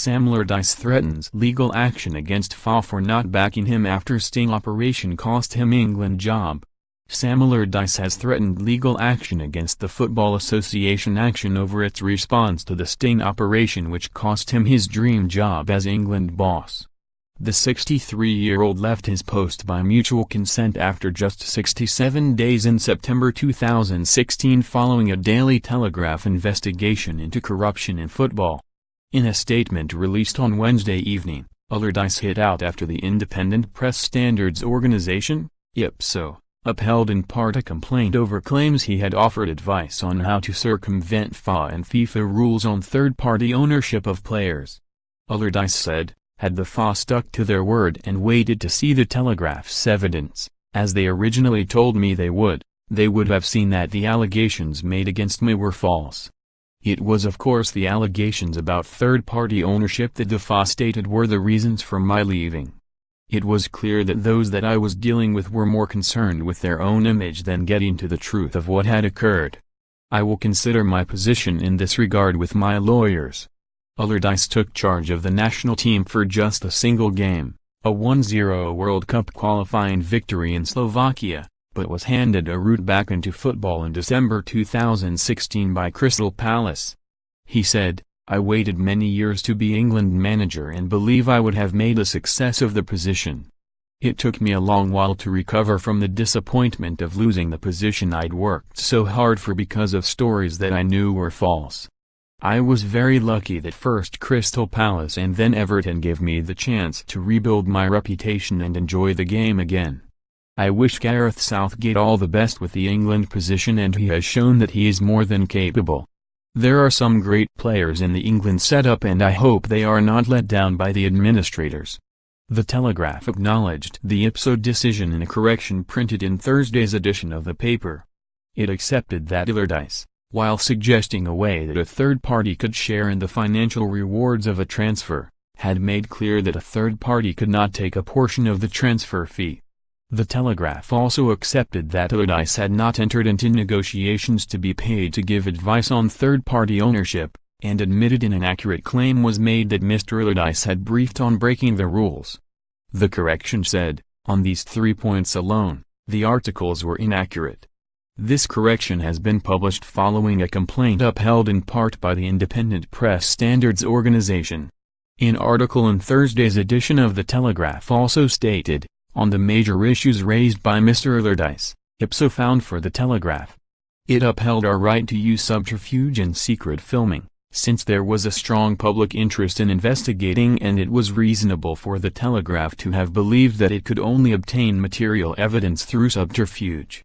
Sam Allardyce threatens legal action against FA for not backing him after sting operation cost him England job. Sam Allardyce has threatened legal action against the Football Association action over its response to the sting operation which cost him his dream job as England boss. The 63-year-old left his post by mutual consent after just 67 days in September 2016 following a Daily Telegraph investigation into corruption in football. In a statement released on Wednesday evening, Allardyce hit out after the independent press standards organization, IPSO, upheld in part a complaint over claims he had offered advice on how to circumvent FA and FIFA rules on third-party ownership of players. Allardyce said, had the FA stuck to their word and waited to see the Telegraph's evidence, as they originally told me they would have seen that the allegations made against me were false. It was of course the allegations about third-party ownership that the FA stated were the reasons for my leaving. It was clear that those that I was dealing with were more concerned with their own image than getting to the truth of what had occurred. I will consider my position in this regard with my lawyers. Allardyce took charge of the national team for just a single game, a 1-0 World Cup qualifying victory in Slovakia, but was handed a route back into football in December 2016 by Crystal Palace. He said, I waited many years to be England manager and believe I would have made a success of the position. It took me a long while to recover from the disappointment of losing the position I'd worked so hard for because of stories that I knew were false. I was very lucky that first Crystal Palace and then Everton gave me the chance to rebuild my reputation and enjoy the game again. I wish Gareth Southgate all the best with the England position and he has shown that he is more than capable. There are some great players in the England setup and I hope they are not let down by the administrators. The Telegraph acknowledged the IPSO decision in a correction printed in Thursday's edition of the paper. It accepted that Allardyce, while suggesting a way that a third party could share in the financial rewards of a transfer, had made clear that a third party could not take a portion of the transfer fee. The Telegraph also accepted that Allardyce had not entered into negotiations to be paid to give advice on third-party ownership, and admitted an inaccurate claim was made that Mr. Allardyce had briefed on breaking the rules. The correction said, on these 3 points alone, the articles were inaccurate. This correction has been published following a complaint upheld in part by the Independent Press Standards Organization. An article in Thursday's edition of the Telegraph also stated, on the major issues raised by Mr. Allardyce, IPSO found for the Telegraph. It upheld our right to use subterfuge and secret filming, since there was a strong public interest in investigating and it was reasonable for the Telegraph to have believed that it could only obtain material evidence through subterfuge.